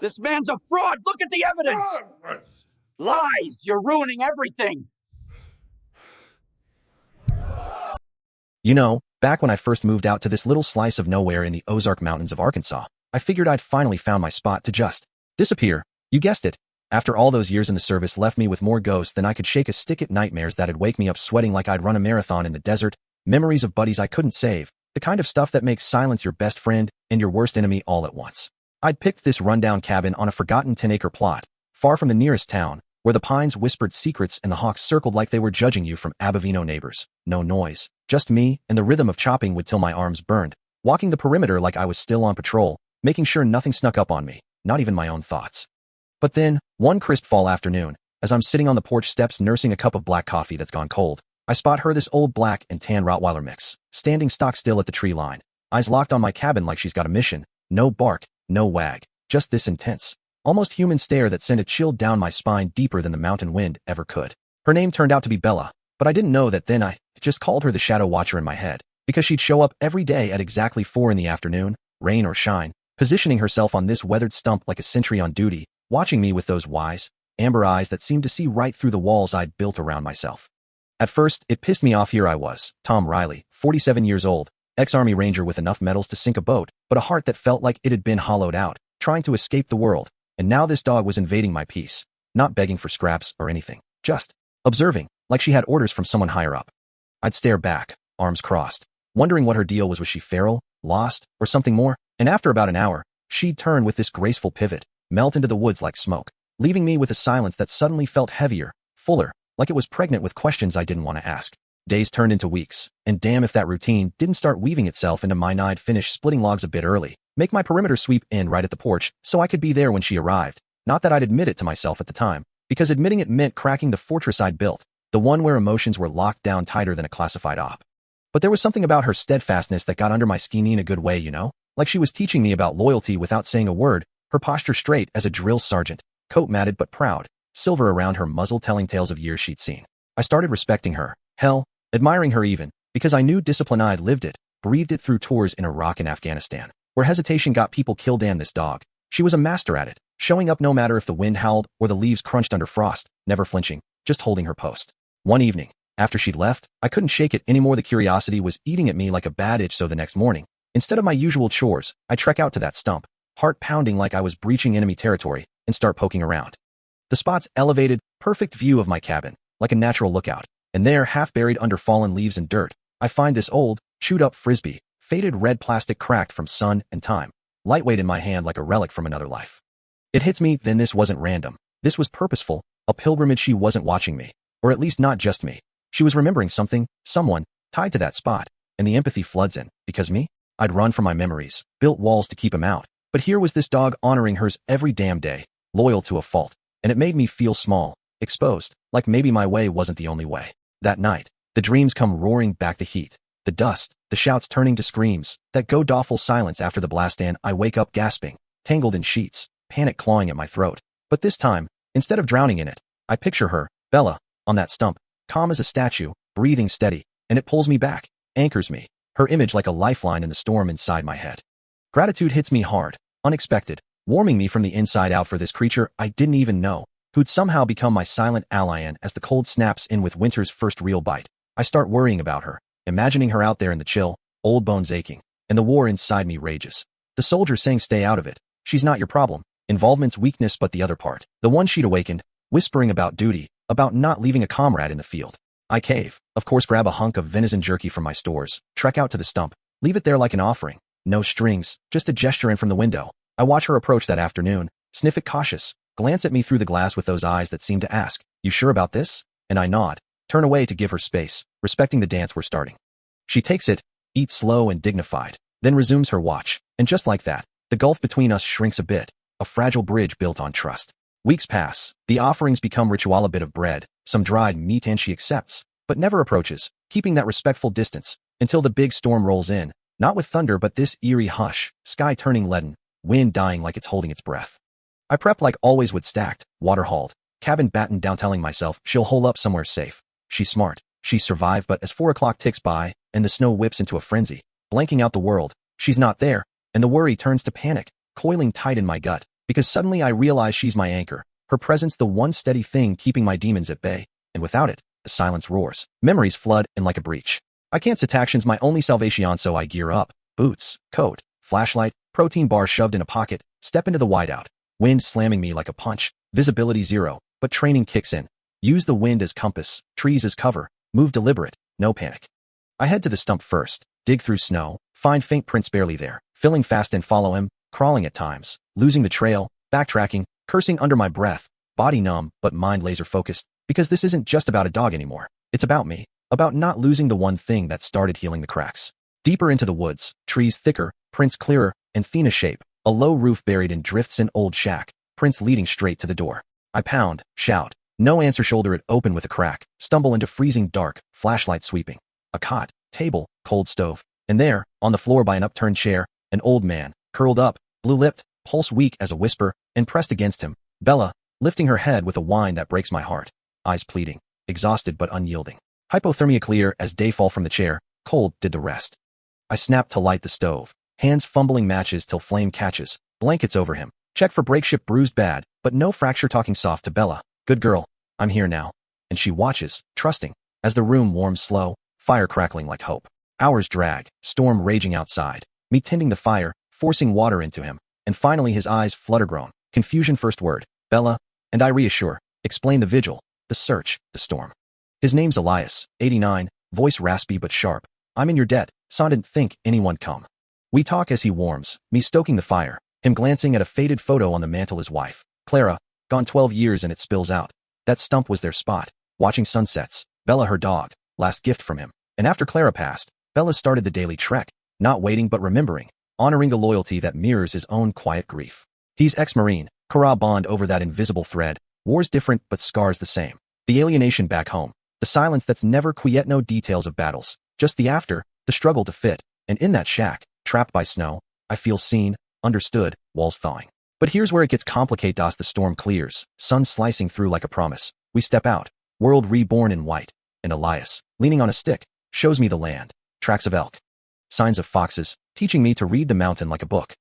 This man's a fraud! Look at the evidence! Lies! You're ruining everything! You know, back when I first moved out to this little slice of nowhere in the Ozark Mountains of Arkansas, I figured I'd finally found my spot to just disappear. You guessed it. After all those years in the service left me with more ghosts than I could shake a stick at, nightmares that'd wake me up sweating like I'd run a marathon in the desert, memories of buddies I couldn't save, the kind of stuff that makes silence your best friend and your worst enemy all at once. I'd picked this rundown cabin on a forgotten 10-acre plot, far from the nearest town, where the pines whispered secrets and the hawks circled like they were judging you from Abovino neighbors. No noise, just me and the rhythm of chopping wood till my arms burned, walking the perimeter like I was still on patrol, making sure nothing snuck up on me, not even my own thoughts. But then, one crisp fall afternoon, as I'm sitting on the porch steps nursing a cup of black coffee that's gone cold, I spot her, this old black and tan Rottweiler mix, standing stock still at the tree line, eyes locked on my cabin like she's got a mission. No bark, no wag, just this intense, almost human stare that sent a chill down my spine deeper than the mountain wind ever could. Her name turned out to be Bella, but I didn't know that then. I just called her the Shadow Watcher in my head, because she'd show up every day at exactly 4 in the afternoon, rain or shine, positioning herself on this weathered stump like a sentry on duty, watching me with those wise, amber eyes that seemed to see right through the walls I'd built around myself. At first, it pissed me off. Here I was, Tom Riley, 47 years old, ex-Army Ranger with enough medals to sink a boat, but a heart that felt like it had been hollowed out, trying to escape the world, and now this dog was invading my peace, not begging for scraps or anything, just observing, like she had orders from someone higher up. I'd stare back, arms crossed, wondering what her deal was. Was she feral, lost, or something more? And after about an hour, she'd turn with this graceful pivot, melt into the woods like smoke, leaving me with a silence that suddenly felt heavier, fuller, like it was pregnant with questions I didn't want to ask. Days turned into weeks, and damn if that routine didn't start weaving itself into mine. I'd finish splitting logs a bit early, make my perimeter sweep in right at the porch so I could be there when she arrived. Not that I'd admit it to myself at the time, because admitting it meant cracking the fortress I'd built, the one where emotions were locked down tighter than a classified op. But there was something about her steadfastness that got under my skin in a good way, you know? Like she was teaching me about loyalty without saying a word, her posture straight as a drill sergeant, coat matted but proud, silver around her muzzle telling tales of years she'd seen. I started respecting her, hell, admiring her even, because I knew discipline. I'd lived it, breathed it through tours in Iraq and Afghanistan, where hesitation got people killed. And this dog, she was a master at it, showing up no matter if the wind howled or the leaves crunched under frost, never flinching, just holding her post. One evening, after she'd left, I couldn't shake it anymore. The curiosity was eating at me like a bad itch. So the next morning, instead of my usual chores, I trek out to that stump, heart pounding like I was breaching enemy territory, and start poking around. The spot's elevated, perfect view of my cabin, like a natural lookout, and there, half buried under fallen leaves and dirt, I find this old, chewed-up frisbee, faded red plastic cracked from sun and time, lightweight in my hand like a relic from another life. It hits me then this wasn't random. This was purposeful, a pilgrimage. She wasn't watching me, or at least not just me. She was remembering something, someone, tied to that spot, and the empathy floods in, because me? I'd run from my memories, built walls to keep him out, but here was this dog honoring hers every damn day, loyal to a fault, and it made me feel small, exposed, like maybe my way wasn't the only way. That night, the dreams come roaring back, the heat, the dust, the shouts turning to screams, that god-awful silence after the blast, and I wake up gasping, tangled in sheets, panic clawing at my throat. But this time, instead of drowning in it, I picture her, Bella, on that stump, calm as a statue, breathing steady, and it pulls me back, anchors me, her image like a lifeline in the storm inside my head. Gratitude hits me hard, unexpected, warming me from the inside out for this creature I didn't even know, who'd somehow become my silent ally. And as the cold snaps in with winter's first real bite, I start worrying about her, imagining her out there in the chill, old bones aching, and the war inside me rages. The soldier saying stay out of it, she's not your problem, involvement's weakness, but the other part, the one she'd awakened, whispering about duty, about not leaving a comrade in the field. I cave, of course, grab a hunk of venison jerky from my stores, trek out to the stump, leave it there like an offering, no strings, just a gesture. And from the window, I watch her approach that afternoon, sniff it cautious, glance at me through the glass with those eyes that seem to ask, you sure about this? And I nod, turn away to give her space, respecting the dance we're starting. She takes it, eats slow and dignified, then resumes her watch, and just like that, the gulf between us shrinks a bit, a fragile bridge built on trust. Weeks pass, the offerings become ritual, a bit of bread, some dried meat, and she accepts, but never approaches, keeping that respectful distance, until the big storm rolls in, not with thunder but this eerie hush, sky turning leaden, wind dying like it's holding its breath. I prep like always, wood stacked, water hauled, cabin battened down, telling myself she'll hole up somewhere safe. She's smart, she's survived. But as 4 o'clock ticks by, and the snow whips into a frenzy, blanking out the world, she's not there, and the worry turns to panic, coiling tight in my gut, because suddenly I realize she's my anchor, her presence the one steady thing keeping my demons at bay, and without it, the silence roars. Memories flood in like a breach. I can't set action's my only salvation, so I gear up. Boots, coat, flashlight, protein bar shoved in a pocket, step into the whiteout. Wind slamming me like a punch. Visibility zero, but training kicks in. Use the wind as compass, trees as cover, move deliberate, no panic. I head to the stump first, dig through snow, find faint prints barely there, filling fast and follow him, crawling at times, losing the trail, backtracking, cursing under my breath, body numb but mind laser focused, because this isn't just about a dog anymore. It's about me, about not losing the one thing that started healing the cracks. Deeper into the woods, trees thicker, prints clearer, anthena shape, a low roof buried in drifts in old shack, prints leading straight to the door. I pound, shout, no answer, shoulder it open with a crack, stumble into freezing dark, flashlight sweeping. A cot, table, cold stove, and there, on the floor by an upturned chair, an old man, curled up, blue-lipped, pulse weak as a whisper, and pressed against him, Bella, lifting her head with a whine that breaks my heart, eyes pleading, exhausted but unyielding. Hypothermia clear as day fall from the chair, cold did the rest. I snap to light the stove, hands fumbling matches till flame catches, blankets over him, check for brake ship bruised bad, but no fracture, talking soft to Bella, good girl, I'm here now. And she watches, trusting, as the room warms slow, fire crackling like hope. Hours drag, storm raging outside, me tending the fire, forcing water into him, and finally his eyes flutter grown, confusion first word, Bella, and I reassure, explain the vigil, the search, the storm. His name's Elias, 89, voice raspy but sharp. I'm in your debt, son, didn't think anyone come. We talk as he warms, me stoking the fire, him glancing at a faded photo on the mantle, his wife, Clara, gone 12 years, and it spills out. That stump was their spot, watching sunsets, Bella her dog, last gift from him. And after Clara passed, Bella started the daily trek, not waiting but remembering, honoring a loyalty that mirrors his own quiet grief. He's ex-Marine, Kara bond over that invisible thread, war's different but scars the same. The alienation back home, the silence that's never quiet, no details of battles, just the after, the struggle to fit, and in that shack, trapped by snow, I feel seen, understood, walls thawing. But here's where it gets complicated as the storm clears, sun slicing through like a promise. We step out, world reborn in white, and Elias, leaning on a stick, shows me the land, tracks of elk, signs of foxes, teaching me to read the mountain like a book.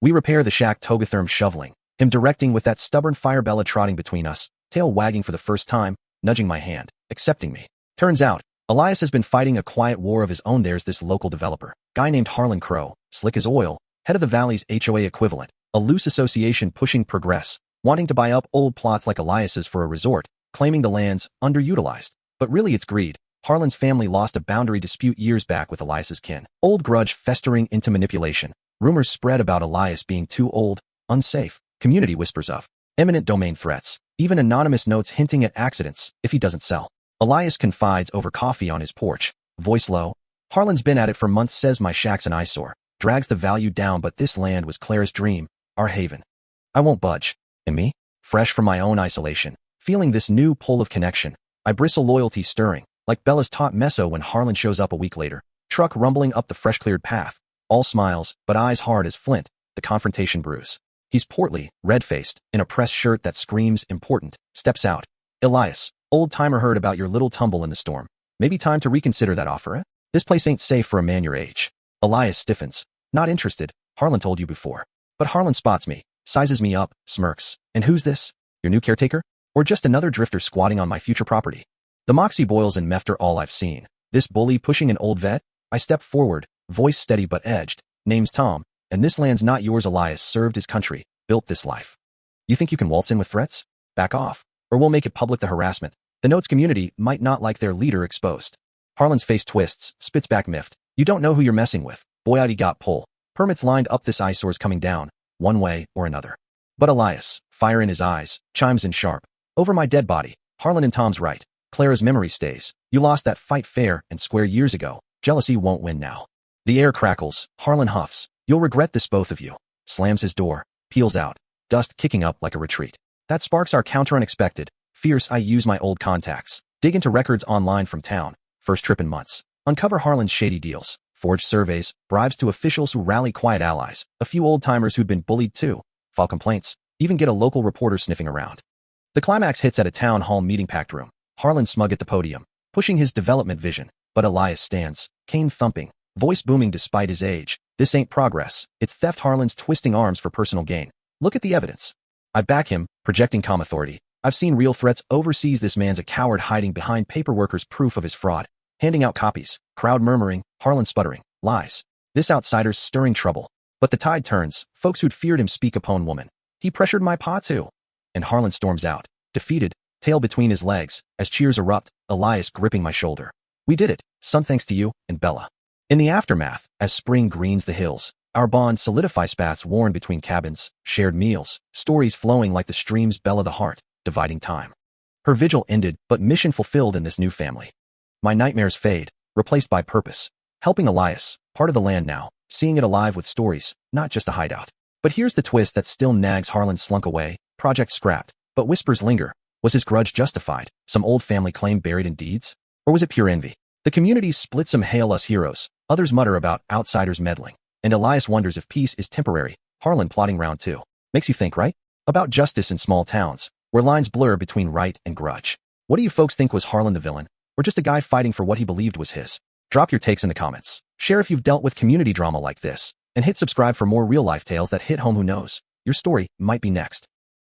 We repair the shack, Togatherm shoveling, him directing with that stubborn fire, Bella trotting between us, tail wagging for the first time, nudging my hand, accepting me. Turns out, Elias has been fighting a quiet war of his own. There's this local developer, guy named Harlan Crow, slick as oil, head of the Valley's HOA equivalent, a loose association pushing progress, wanting to buy up old plots like Elias's for a resort, claiming the land's underutilized. But really it's greed. Harlan's family lost a boundary dispute years back with Elias's kin. Old grudge festering into manipulation. Rumors spread about Elias being too old, unsafe. Community whispers of imminent domain threats. Even anonymous notes hinting at accidents if he doesn't sell. Elias confides over coffee on his porch, voice low. Harlan's been at it for months, says my shack's an eyesore. Drags the value down, but this land was Claire's dream, our haven. I won't budge. And me? Fresh from my own isolation, feeling this new pull of connection. I bristle, loyalty stirring, like Bella's taught meso when Harlan shows up a week later. Truck rumbling up the fresh-cleared path. All smiles, but eyes hard as flint, the confrontation brews. He's portly, red-faced, in a pressed shirt that screams important, steps out. Elias, old-timer, heard about your little tumble in the storm. Maybe time to reconsider that offer, eh? This place ain't safe for a man your age. Elias stiffens. Not interested, Harlan told you before. But Harlan spots me, sizes me up, smirks. And who's this? Your new caretaker? Or just another drifter squatting on my future property? The moxie boils in Mefter, all I've seen. This bully pushing an old vet? I step forward, voice steady but edged. Name's Tom, and this land's not yours. Elias served his country, built this life. You think you can waltz in with threats? Back off, or we'll make it public. The harassment. The Notes community might not like their leader exposed. Harlan's face twists, spits back, miffed. You don't know who you're messing with. Boy, I'd got pull. Permits lined up, this eyesore's coming down, one way or another. But Elias, fire in his eyes, chimes in sharp. Over my dead body. Harlan, and Tom's right. Clara's memory stays. You lost that fight fair and square years ago. Jealousy won't win now. The air crackles. Harlan huffs. You'll regret this, both of you. Slams his door. Peels out. Dust kicking up like a retreat. That sparks our counter. Unexpected. Fierce. I use my old contacts. Dig into records online from town. First trip in months. Uncover Harlan's shady deals. Forged surveys. Bribes to officials who rally quiet allies. A few old-timers who'd been bullied too. File complaints. Even get a local reporter sniffing around. The climax hits at a town hall meeting packed room. Harlan smug at the podium, pushing his development vision. But Elias stands, cane thumping, voice booming despite his age. This ain't progress. It's theft. Harlan's twisting arms for personal gain. Look at the evidence. I back him, projecting calm authority. I've seen real threats overseas. This man's a coward hiding behind paperworkers, proof of his fraud. Handing out copies. Crowd murmuring. Harlan sputtering. Lies. This outsider's stirring trouble. But the tide turns. Folks who'd feared him speak upon woman. He pressured my pa too. And Harlan storms out. Defeated. Tail between his legs. As cheers erupt. Elias gripping my shoulder. We did it, son, thanks to you and Bella. In the aftermath, as spring greens the hills, our bond solidifies, paths worn between cabins, shared meals, stories flowing like the streams. Bella the heart, dividing time. Her vigil ended, but mission fulfilled in this new family. My nightmares fade, replaced by purpose. Helping Elias, part of the land now, seeing it alive with stories, not just a hideout. But here's the twist that still nags. Harlan slunk away, project scrapped, but whispers linger. Was his grudge justified? Some old family claim buried in deeds? Or was it pure envy? The communities split. Some hail us heroes, others mutter about outsiders meddling. And Elias wonders if peace is temporary. Harlan plotting round 2. Makes you think, right? About justice in small towns, where lines blur between right and grudge. What do you folks think? Was Harlan the villain, or just a guy fighting for what he believed was his? Drop your takes in the comments. Share if you've dealt with community drama like this, and hit subscribe for more real-life tales that hit home. Who knows? Your story might be next.